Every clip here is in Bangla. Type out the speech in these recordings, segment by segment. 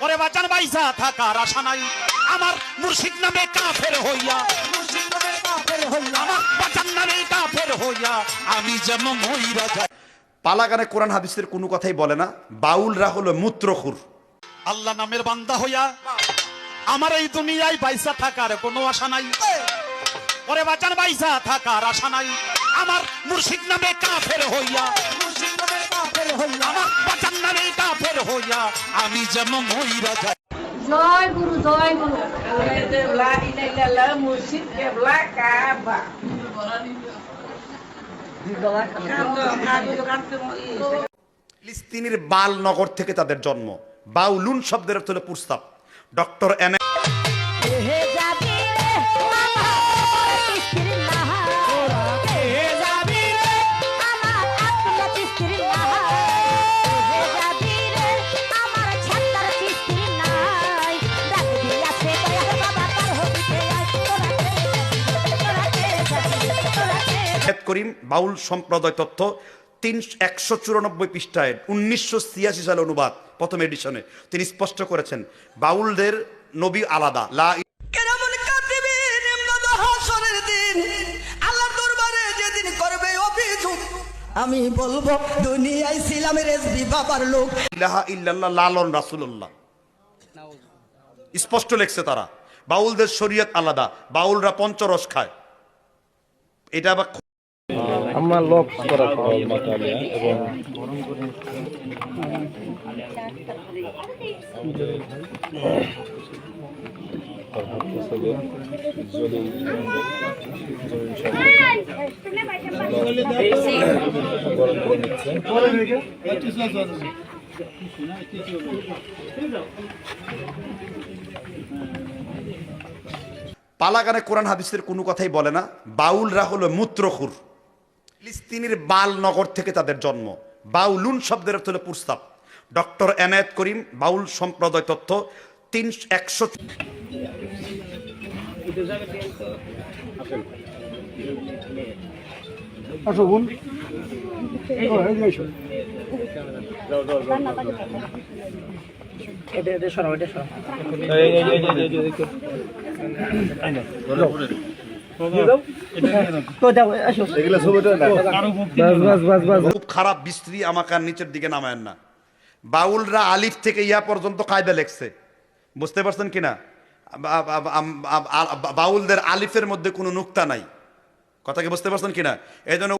ওরে বাঁচান বাইসা থাকার আশা নাই আমার মুর্শিদ নামে কাফের হইয়া, আমার বাঁচান নামে কাফের হইয়া আমি যেমন মইরা যাই। পালা গানে কোরআন হাদিসের কোনো কথাই বলে না। বাউলরা হলো মূত্রখুর। আল্লাহ নামের বান্দা হইয়া আমার এই দুনিয়ায় বাইসা থাকার কোনো আশা নাই। ওরে বাঁচান বাইসা থাকার আশা নাই আমার মুর্শিদ নামে কাফের হইয়া, আমার বাঁচান নামে কাফের হইয়া আমি যেমন মইরা যাই। জয় গুরু জয় গুরু। মুর্শিদ কেবলা কাবা ফিলিস্তিনের বালনগর থেকে তাদের জন্ম। বাউলুন শব্দের অর্থ হলো প্রস্তাব। ডক্টর এন করিম বাউল সম্প্রদায় তথ্য 194 পৃষ্ঠায় 1986 সালে অনুবাদ প্রথম এডিশনে তিনি স্পষ্ট করেছেন বাউলদের নবী আলাদা। লা আমি বলবো দুনিয়ায় ছিলাম রেজবি বাবার লোক, ইলাহা ইল্লাল্লাহ লালন রাসূলুল্লাহ স্পষ্ট লেখছে তারা। বাউলদের শরীয়ত আলাদা, বাউলরা পঞ্চরস খায়। এটা আবার আমার লক করা মাতালিয়া এবং পালা গানে কোরআন হাদিসের কোনো কথাই বলে না। বাউলরা হলো মূত্রখুর। ফিলিস্তিনের বালনগর থেকে তাদের জন্ম। বাউলুন শব্দের অর্থ হলো প্রস্তাব। ডক্টর এনায়েত করিম বাউল সম্প্রদায় তথ্য 100 খুব খারাপ বিশ্রী আমাকে আর নিচের দিকে নামায়েন না। বাউলরা আলিফ থেকে ইয়া পর্যন্ত কায়দা লেখছে, বুঝতে পারছেন কিনা? বাউলদের আলিফের মধ্যে কোনো নুক্তা নাই, কথা কি বুঝতে পারছেন কিনা? এই জন্য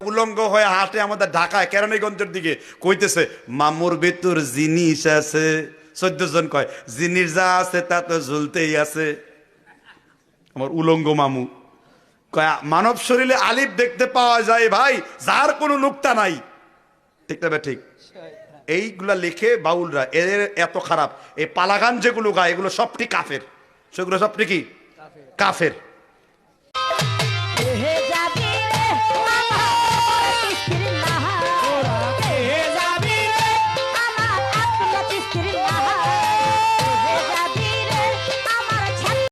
উলঙ্গ হয়ে হাঁটে আমাদের ঢাকায় কেরানীগঞ্জের দিকে, কইতেছে মামুর ভিতর জিনিস আছে। 14 জন কয় জিনিস যা আছে তা তো ঝুলতেই আছে। আমার উলঙ্গ মামু কয় মানব শরীরে আলিফ দেখতে পাওয়া যায় ভাই, যার কোনো নুক্তা নাই। ঠিক না? ঠিক। এইগুলা লিখে বাউলরা, এদের এত খারাপ। এই পালাগান যেগুলো গায় এগুলো সবটি কাফের, সেগুলো সবটি কি কাফের।